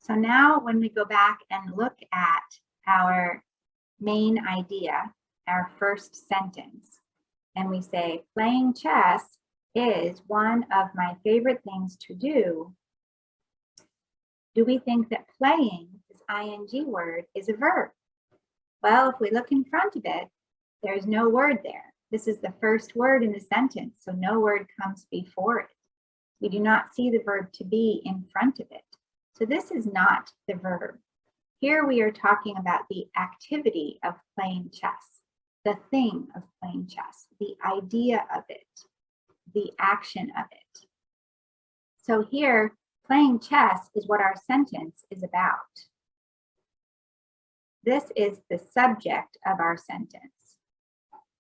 So now when we go back and look at our main idea, our first sentence, and we say, playing chess is one of my favorite things to do, do we think that playing, this ing word, is a verb? Well, if we look in front of it, there's no word there. This is the first word in the sentence, so no word comes before it. We do not see the verb to be in front of it. So this is not the verb. Here we are talking about the activity of playing chess, the thing of playing chess, the idea of it, the action of it. So here, playing chess is what our sentence is about. This is the subject of our sentence,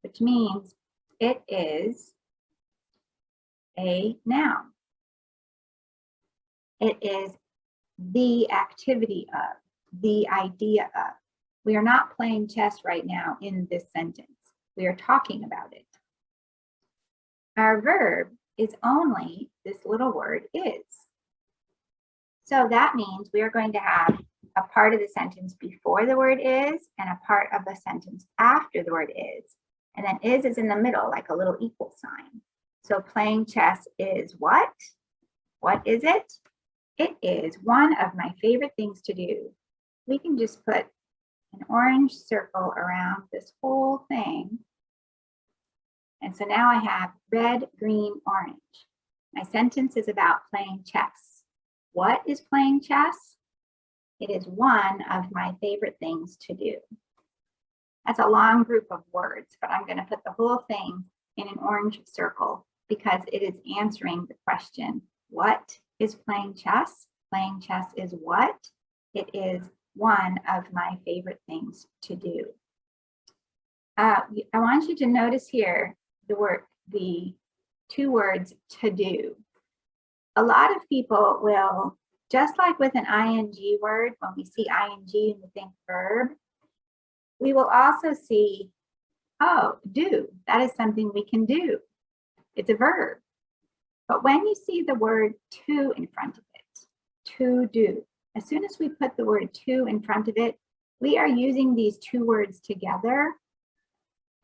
which means it is a noun. It is the activity of, the idea of. We are not playing chess right now in this sentence. We are talking about it. Our verb is only this little word is. So that means we are going to have a part of the sentence before the word is and a part of the sentence after the word is. And then is in the middle, like a little equal sign. So playing chess is what? What is it? It is one of my favorite things to do. We can just put an orange circle around this whole thing. And so now I have red, green, orange. My sentence is about playing chess. What is playing chess? It is one of my favorite things to do. That's a long group of words, but I'm going to put the whole thing in an orange circle because it is answering the question, what is playing chess? Playing chess is what? It is one of my favorite things to do. I want you to notice here the two words to do. A lot of people will, just like with an ing word, when we see ing and we think verb, we will also see, oh, do. That is something we can do. It's a verb. But when you see the word to in front of it, to do, as soon as we put the word to in front of it, we are using these two words together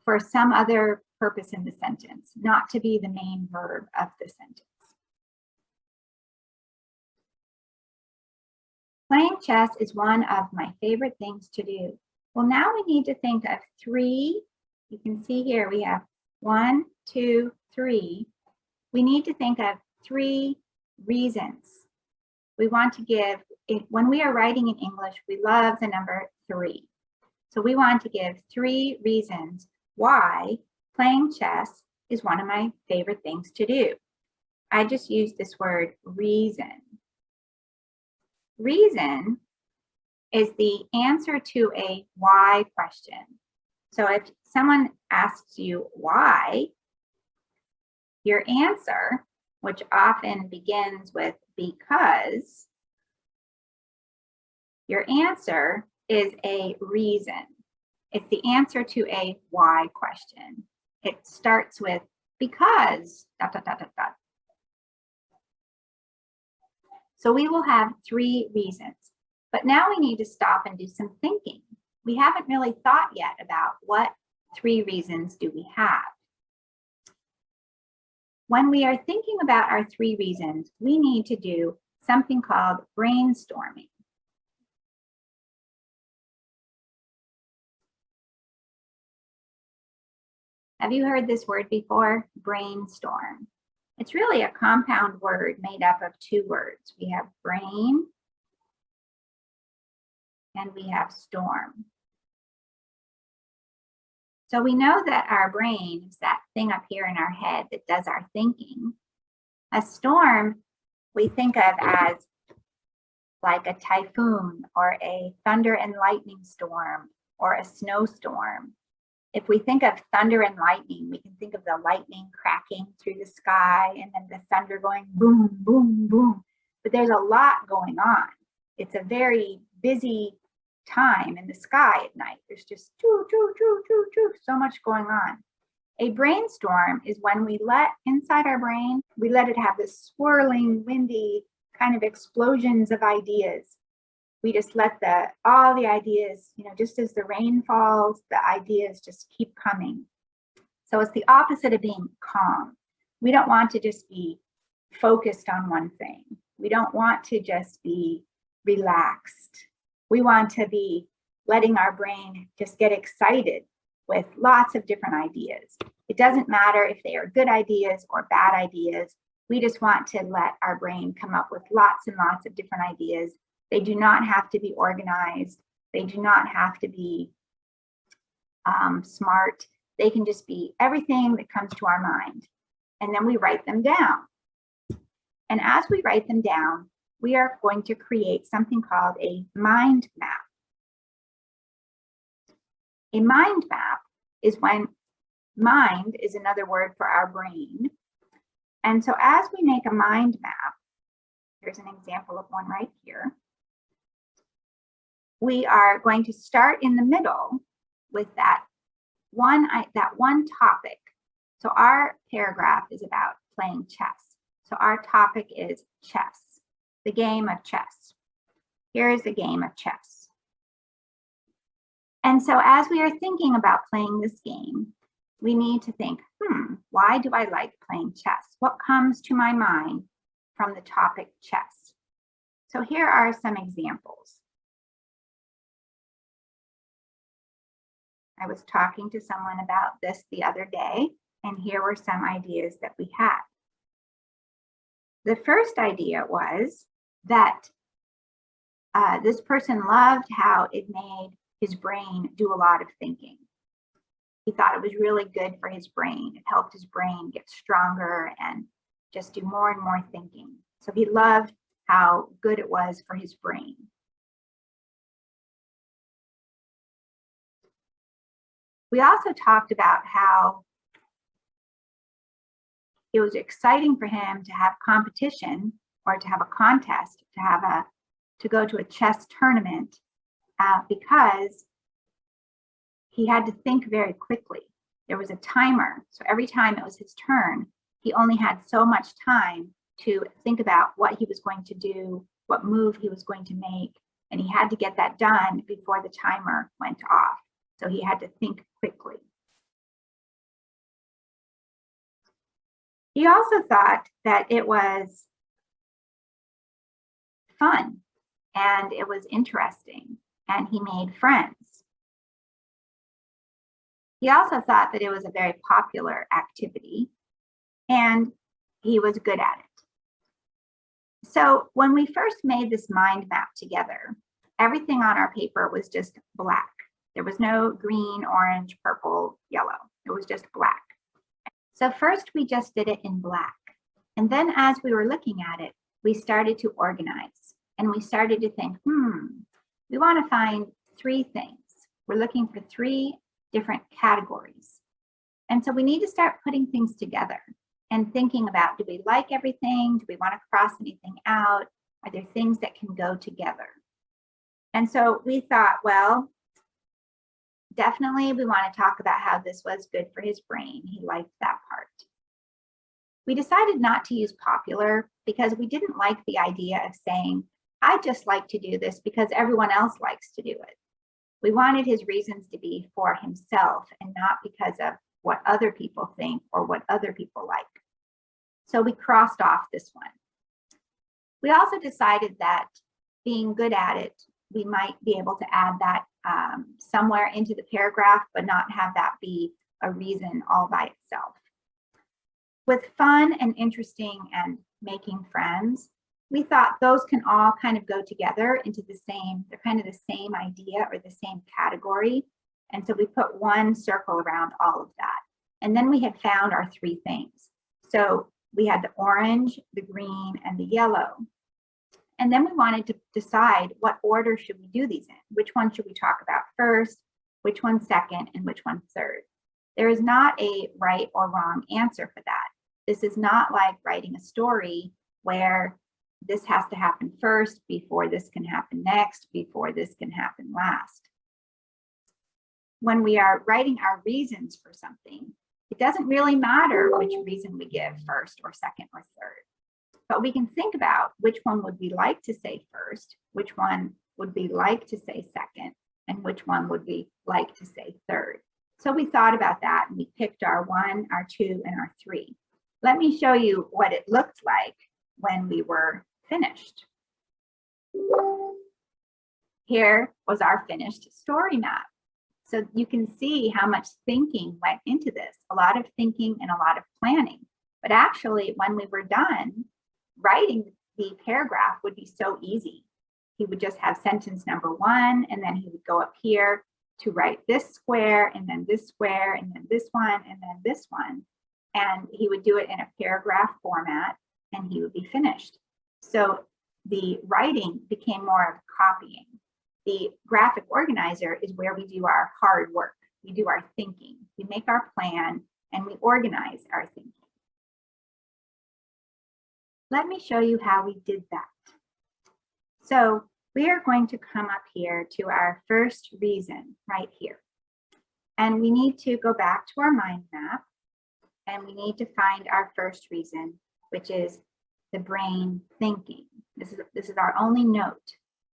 for some other purpose in the sentence, not to be the main verb of the sentence. Playing chess is one of my favorite things to do. Well, now we need to think of three. You can see here we have 1, 2, 3. We need to think of 3 reasons. We want to give, when we are writing in English, we love the number 3. So we want to give 3 reasons why playing chess is one of my favorite things to do. I just used this word reason. Reason is the answer to a why question. So if someone asks you why, your answer, which often begins with because, your answer is a reason. It's the answer to a why question. It starts with because, ... So we will have 3 reasons. But now we need to stop and do some thinking. We haven't really thought yet about what 3 reasons do we have. When we are thinking about our 3 reasons, we need to do something called brainstorming. Have you heard this word before? Brainstorm. It's really a compound word made up of 2 words. We have brain and we have storm. So we know that our brain is that thing up here in our head that does our thinking. A storm we think of as like a typhoon or a thunder and lightning storm or a snowstorm. If we think of thunder and lightning, we can think of the lightning cracking through the sky and then the thunder going boom, boom, boom. But there's a lot going on. It's a very busy time in the sky at night. There's just so much going on. A brainstorm is when we let inside our brain, we let it have this swirling, windy kind of explosions of ideas. we just let all the ideas, just as the rain falls, the ideas just keep coming. So it's the opposite of being calm. We don't want to just be focused on one thing. We don't want to just be relaxed. We want to be letting our brain just get excited with lots of different ideas. It doesn't matter if they are good ideas or bad ideas. We just want to let our brain come up with lots and lots of different ideas. They do not have to be organized. They do not have to be smart. They can just be everything that comes to our mind. And then we write them down. And as we write them down, we are going to create something called a mind map. A mind map is when mind is another word for our brain. And so as we make a mind map, here's an example of one right here. We are going to start in the middle with that one topic. So our paragraph is about playing chess. So our topic is chess, the game of chess. Here is the game of chess. And so as we are thinking about playing this game, we need to think, why do I like playing chess? What comes to my mind from the topic chess? So here are some examples. I was talking to someone about this the other day, and here were some ideas that we had. The first idea was that this person loved how it made his brain do a lot of thinking. He thought it was really good for his brain. It helped his brain get stronger and just do more and more thinking. So he loved how good it was for his brain. We also talked about how it was exciting for him to have competition or to have a contest, to go to a chess tournament because he had to think very quickly. There was a timer. So every time it was his turn, he only had so much time to think about what he was going to do, what move he was going to make, and he had to get that done before the timer went off. So he had to think quickly. He also thought that it was fun and it was interesting and he made friends. He also thought that it was a very popular activity and he was good at it. So when we first made this mind map together, everything on our paper was just black. There was no green, orange, purple, yellow. It was just black. So first we just did it in black. And then as we were looking at it, we started to organize and we started to think, we want to find 3 things. We're looking for 3 different categories. And so we need to start putting things together and thinking about, do we like everything? Do we want to cross anything out? Are there things that can go together? And so we thought, well, definitely we want to talk about how this was good for his brain. He liked that part. We decided not to use popular because we didn't like the idea of saying, I just like to do this because everyone else likes to do it. We wanted his reasons to be for himself and not because of what other people think or what other people like. So we crossed off this one. We also decided that being good at it, we might be able to add that somewhere into the paragraph, but not have that be a reason all by itself. With fun and interesting and making friends, we thought those can all kind of go together into they're kind of the same idea or the same category. And so we put one circle around all of that. And then we had found our 3 things. So we had the orange, the green, and the yellow. And then we wanted to decide what order should we do these in? Which one should we talk about first, which one second, and which one third? There is not a right or wrong answer for that. This is not like writing a story where this has to happen first before this can happen next, before this can happen last. When we are writing our reasons for something, it doesn't really matter which reason we give first or second or third. But we can think about which one would we like to say first, which one would we like to say second, and which one would we like to say third. So we thought about that and we picked our 1, our 2, and our 3. Let me show you what it looked like when we were finished. Here was our finished story map. So you can see how much thinking went into this, a lot of thinking and a lot of planning. But actually, when we were done, writing the paragraph would be so easy. He would just have sentence number 1, and then he would go up here to write this square, and then this square, and then this one, and then this one. And he would do it in a paragraph format, and he would be finished. So the writing became more of copying. The graphic organizer is where we do our hard work. We do our thinking. We make our plan, and we organize our thinking. Let me show you how we did that. So we are going to come up here to our first reason right here. And we need to go back to our mind map, and we need to find our first reason, which is the brain thinking. This is our only note,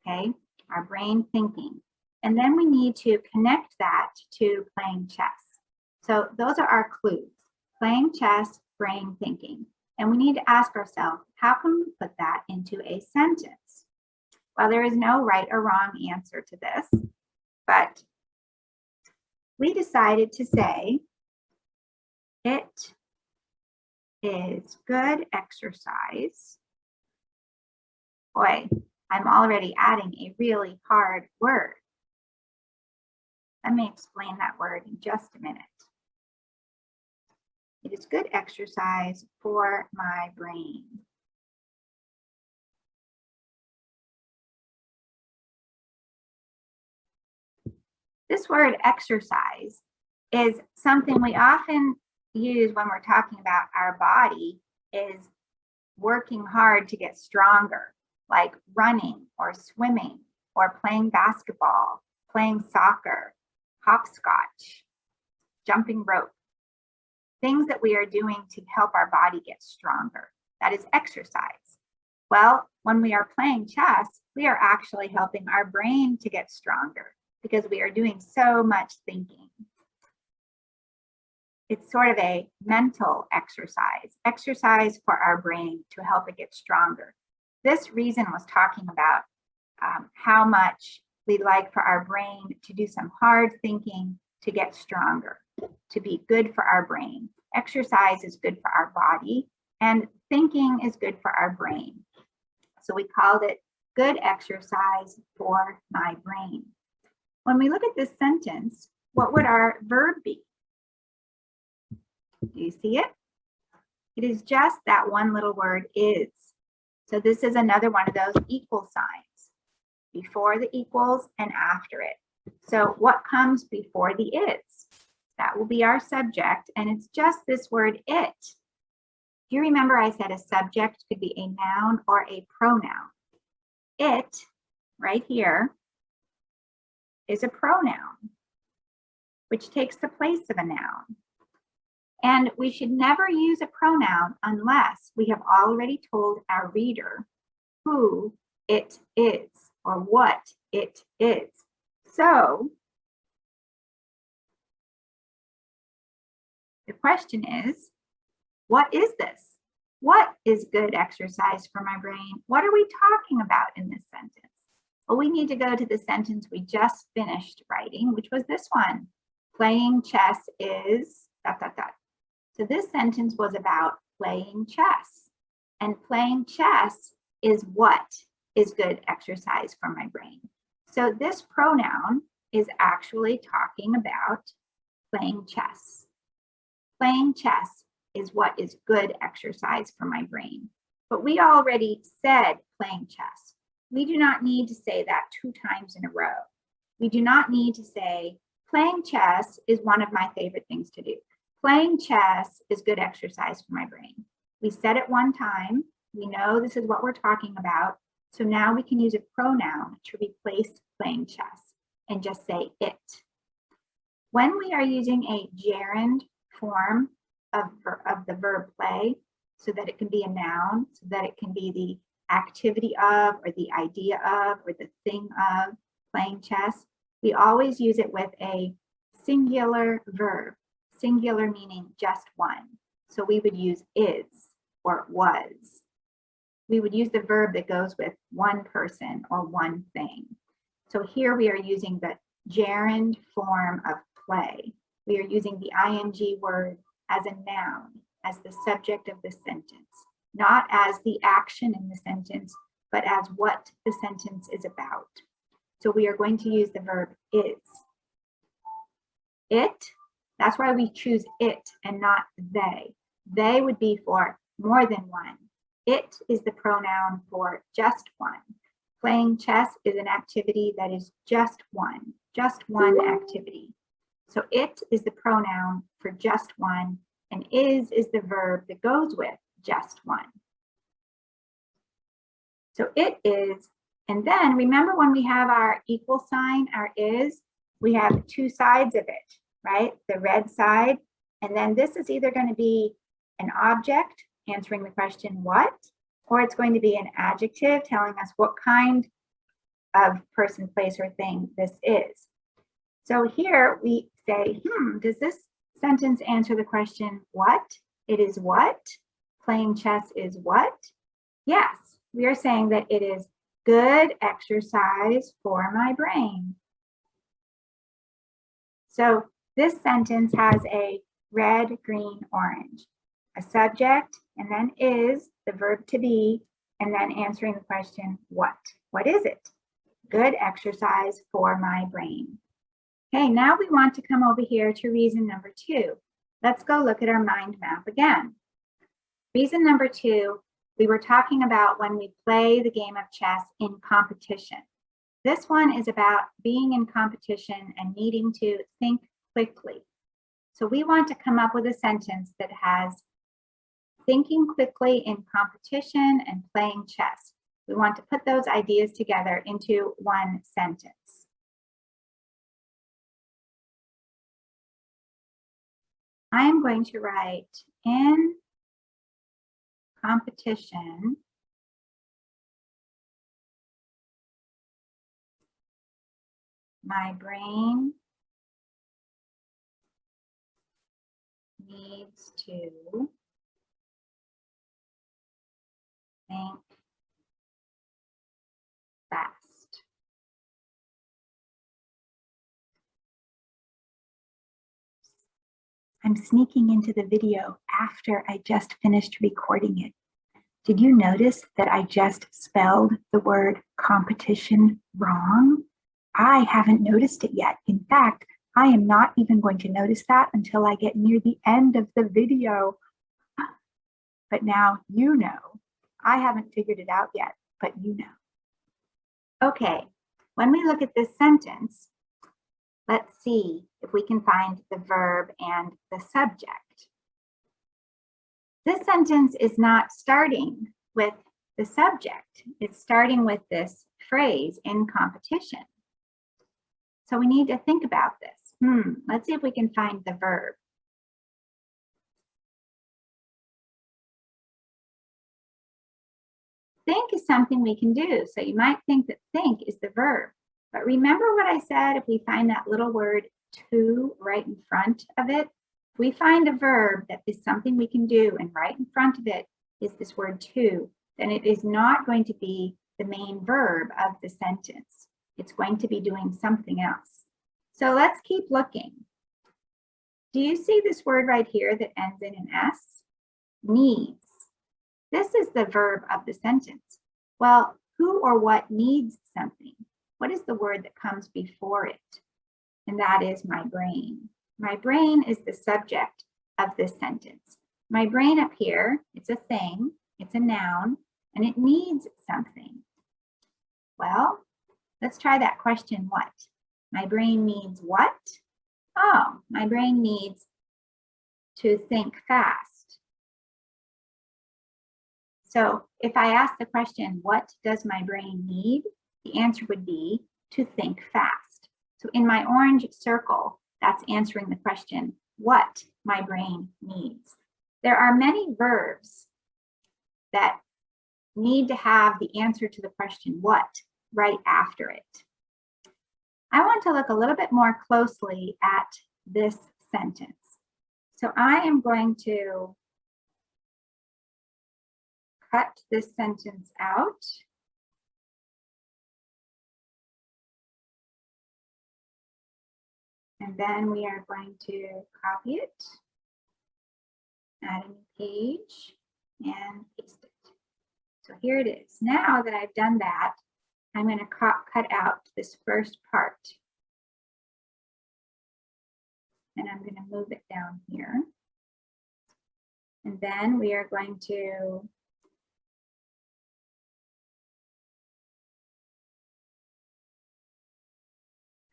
okay? Our brain thinking. And then we need to connect that to playing chess. So those are our clues: playing chess, brain thinking. And we need to ask ourselves, how can we put that into a sentence? Well, there is no right or wrong answer to this, but we decided to say, it is good exercise. Boy, I'm already adding a really hard word. Let me explain that word in just a minute. It is good exercise for my brain. This word exercise is something we often use when we're talking about our body, is working hard to get stronger, like running or swimming or playing basketball, playing soccer, hopscotch, jumping rope. Things that we are doing to help our body get stronger. That is exercise. Well, when we are playing chess, we are actually helping our brain to get stronger because we are doing so much thinking. It's sort of a mental exercise for our brain to help it get stronger. This reason was talking about how much we'd like for our brain to do some hard thinking to get stronger, to be good for our brain. Exercise is good for our body, and thinking is good for our brain. So we called it good exercise for my brain. When we look at this sentence, what would our verb be? Do you see it? It is just that one little word, is. So this is another one of those equal signs, before the equals and after it. So what comes before the is? That will be our subject, and it's just this word, it. Do you remember I said a subject could be a noun or a pronoun? It, right here, is a pronoun, which takes the place of a noun. And we should never use a pronoun unless we have already told our reader who it is or what it is. So the question is, what is this? What is good exercise for my brain? What are we talking about in this sentence? Well, we need to go to the sentence we just finished writing, which was this one. Playing chess is ... So this sentence was about playing chess. And playing chess is what is good exercise for my brain. So this pronoun is actually talking about playing chess. Playing chess is what is good exercise for my brain. But we already said playing chess. We do not need to say that 2 times in a row. We do not need to say playing chess is one of my favorite things to do. Playing chess is good exercise for my brain. We said it one time. We know this is what we're talking about. So now we can use a pronoun to replace playing chess and just say it. When we are using a gerund form of the verb play, so that it can be a noun, so that it can be the activity of, or the idea of, or the thing of playing chess, we always use it with a singular verb. Singular meaning just one. So we would use is or was. We would use the verb that goes with one person or one thing. So here we are using the gerund form of play. We are using the ing word as a noun, as the subject of the sentence, not as the action in the sentence, but as what the sentence is about. So we are going to use the verb is. It, that's why we choose it and not they. They would be for more than one. It is the pronoun for just one. Playing chess is an activity that is just one activity. So it is the pronoun for just one, and is the verb that goes with just one. So it is, and then remember when we have our equal sign, our is, we have two sides of it, right? The red side, and then this is either going to be an object answering the question what, or it's going to be an adjective telling us what kind of person, place, or thing this is. So here we say, does this sentence answer the question what? It is what? Playing chess is what? Yes, we are saying that it is good exercise for my brain. So this sentence has a red, green, orange, a subject, and then is the verb to be, and then answering the question what? What is it? Good exercise for my brain. Okay, now we want to come over here to reason number 2. Let's go look at our mind map again. Reason number 2, we were talking about when we play the game of chess in competition. This one is about being in competition and needing to think quickly. So we want to come up with a sentence that has thinking quickly in competition and playing chess. We want to put those ideas together into one sentence. I am going to write in competition, my brain needs to think fast. I'm sneaking into the video after I just finished recording it. Did you notice that I just spelled the word competition wrong? I haven't noticed it yet. In fact, I am not even going to notice that until I get near the end of the video. But now you know. I haven't figured it out yet, but you know. Okay, when we look at this sentence, let's see if we can find the verb and the subject. This sentence is not starting with the subject. It's starting with this phrase, in competition. So we need to think about this. Let's see if we can find the verb. Think is something we can do. So you might think that think is the verb. But remember what I said, if we find that little word to right in front of it, if we find a verb that is something we can do and right in front of it is this word to, then it is not going to be the main verb of the sentence. It's going to be doing something else. So let's keep looking. Do you see this word right here that ends in an S? Needs. This is the verb of the sentence. Well, who or what needs something? What is the word that comes before it? And that is my brain. My brain is the subject of this sentence. My brain up here, it's a thing, it's a noun, and it needs something. Well, let's try that question, what? My brain needs what? Oh, my brain needs to think fast. So if I ask the question, what does my brain need? The answer would be to think fast. So in my orange circle, that's answering the question, what my brain needs. There are many verbs that need to have the answer to the question what right after it. I want to look a little bit more closely at this sentence. So I am going to cut this sentence out. And then we are going to copy it, add a new page, and paste it. So here it is. Now that I've done that, I'm going to cut out this first part. And I'm going to move it down here. And then we are going to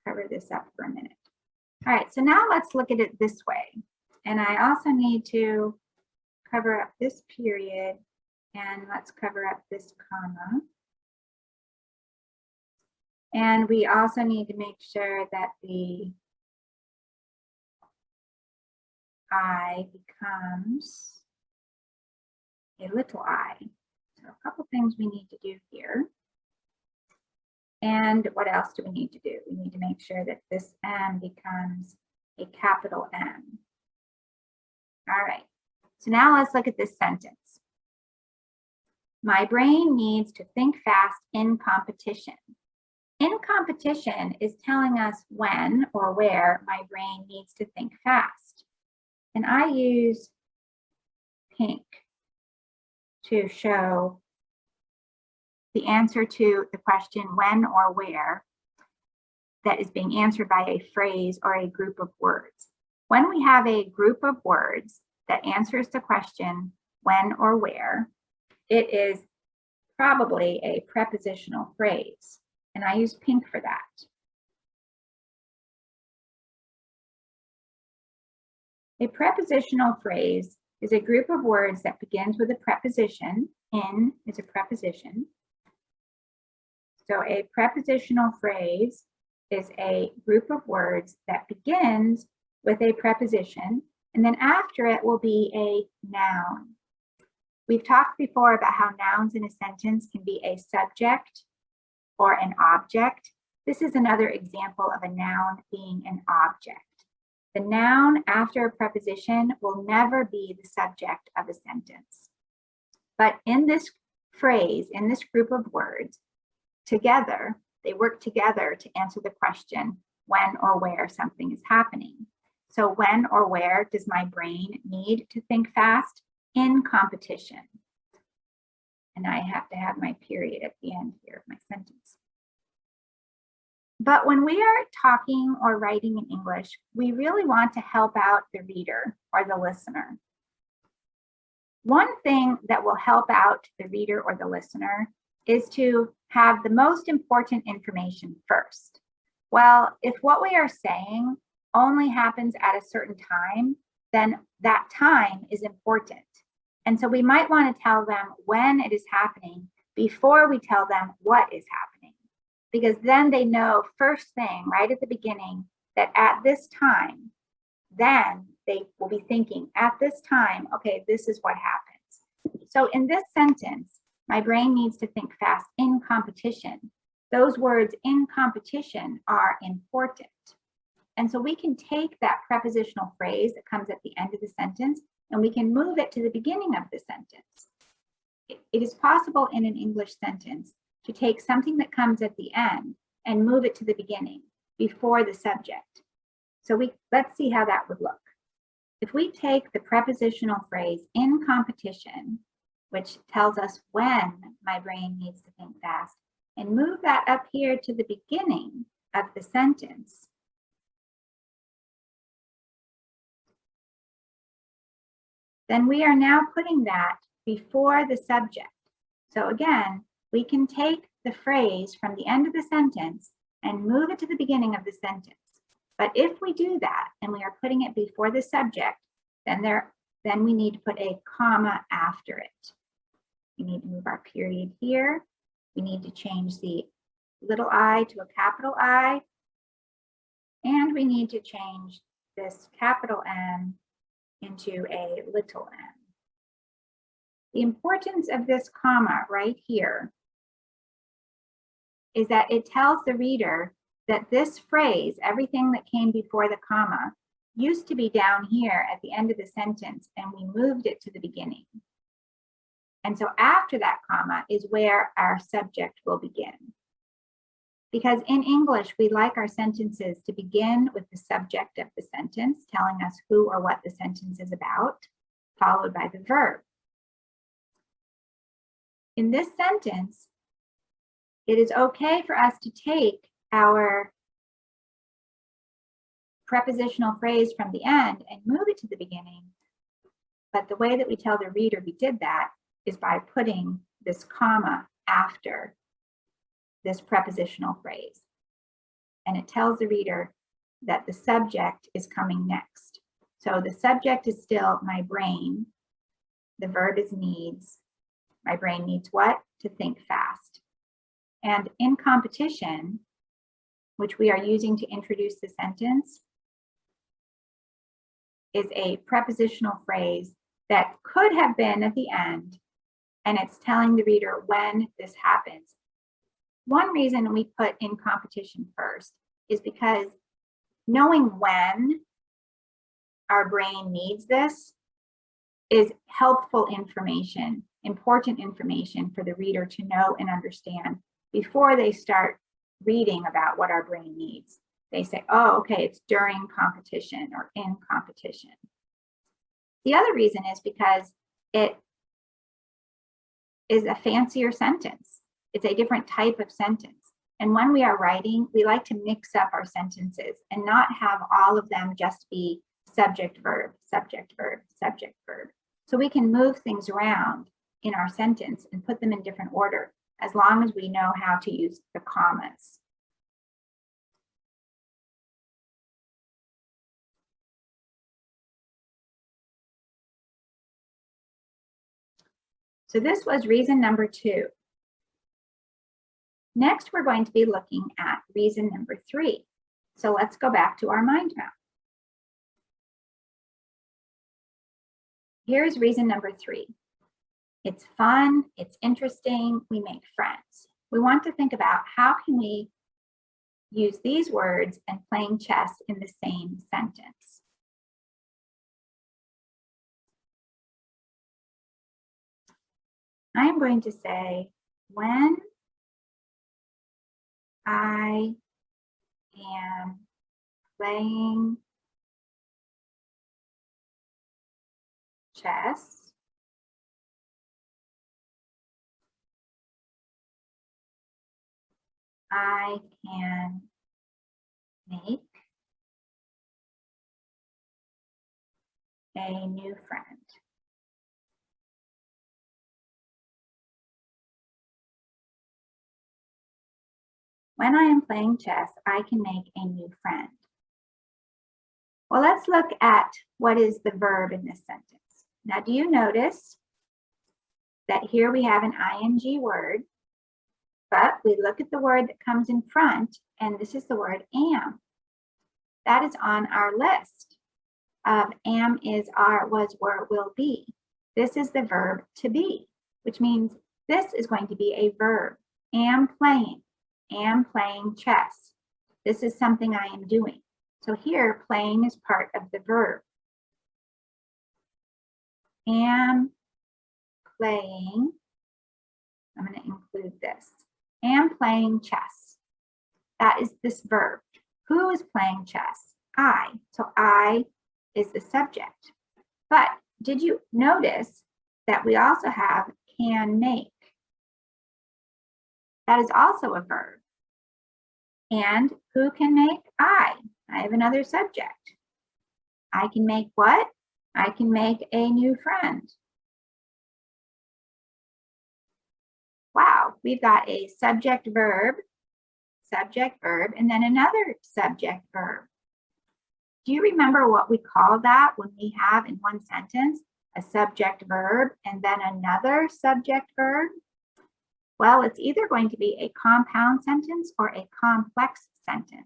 cover this up for a minute. All right, so now let's look at it this way. And I also need to cover up this period, and let's cover up this comma. And we also need to make sure that the I becomes a little I. So a couple things we need to do here. And what else do we need to do? We need to make sure that this M becomes a capital M. All right, so now let's look at this sentence. My brain needs to think fast in competition. In competition is telling us when or where my brain needs to think fast. And I use pink to show the answer to the question when or where that is being answered by a phrase or a group of words. When we have a group of words that answers the question when or where, it is probably a prepositional phrase. And I use pink for that. A prepositional phrase is a group of words that begins with a preposition. In is a preposition. So a prepositional phrase is a group of words that begins with a preposition, and then after it will be a noun. We've talked before about how nouns in a sentence can be a subject or an object. This is another example of a noun being an object. The noun after a preposition will never be the subject of a sentence. But in this phrase, in this group of words, together, they work together to answer the question when or where something is happening. So when or where does my brain need to think fast? In competition. And I have to have my period at the end here of my sentence. But when we are talking or writing in English, we really want to help out the reader or the listener. One thing that will help out the reader or the listener is to have the most important information first. Well, if what we are saying only happens at a certain time, then that time is important. And so we might want to tell them when it is happening before we tell them what is happening. Because then they know first thing right at the beginning that at this time, then they will be thinking at this time, okay, this is what happens. So in this sentence, my brain needs to think fast in competition. Those words in competition are important. And so we can take that prepositional phrase that comes at the end of the sentence and we can move it to the beginning of the sentence. It is possible in an English sentence to take something that comes at the end and move it to the beginning before the subject. So let's see how that would look. If we take the prepositional phrase in competition, which tells us when my brain needs to think fast, and move that up here to the beginning of the sentence, then we are now putting that before the subject. So again, we can take the phrase from the end of the sentence and move it to the beginning of the sentence. But if we do that and we are putting it before the subject, then we need to put a comma after it. We need to move our period here. We need to change the little I to a capital I. And we need to change this capital M into a little m. The importance of this comma right here is that it tells the reader that this phrase, everything that came before the comma, used to be down here at the end of the sentence, and we moved it to the beginning. And so after that comma is where our subject will begin. Because in English, we like our sentences to begin with the subject of the sentence, telling us who or what the sentence is about, followed by the verb. In this sentence, it is okay for us to take our prepositional phrase from the end and move it to the beginning. But the way that we tell the reader we did that is by putting this comma after this prepositional phrase. And it tells the reader that the subject is coming next. So the subject is still my brain. The verb is needs. My brain needs what? To think fast. And in competition, which we are using to introduce the sentence, is a prepositional phrase that could have been at the end, and it's telling the reader when this happens. One reason we put in competition first is because knowing when our brain needs this is helpful information, important information for the reader to know and understand before they start reading about what our brain needs. They say, oh, okay, it's during competition or in competition. The other reason is because it is a fancier sentence. It's a different type of sentence. And when we are writing, we like to mix up our sentences and not have all of them just be subject, verb, subject, verb, subject, verb. So we can move things around in our sentence and put them in different order as long as we know how to use the commas. So this was reason number 2. Next, we're going to be looking at reason number 3. So let's go back to our mind map. Here's reason number 3. It's fun, it's interesting, we make friends. We want to think about how can we use these words and playing chess in the same sentence. I am going to say, when I am playing chess, I can make a new friend. When I am playing chess, I can make a new friend. Well, let's look at what is the verb in this sentence. Now, do you notice that here we have an ing word, but we look at the word that comes in front, and this is the word am. That is on our list of am, is, are, was, were, will be. This is the verb to be, which means this is going to be a verb. Am playing chess. This is something I am doing. So here, playing is part of the verb. Am playing, I'm going to include this. Am playing chess. That is this verb. Who is playing chess? I. So I is the subject. But did you notice that we also have can make? That is also a verb. And who can make? I have another subject. I can make what? I can make a new friend. Wow, we've got a subject verb, and then another subject verb. Do you remember what we call that when we have in one sentence a subject verb and then another subject verb? Well, it's either going to be a compound sentence or a complex sentence.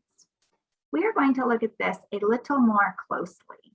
We are going to look at this a little more closely.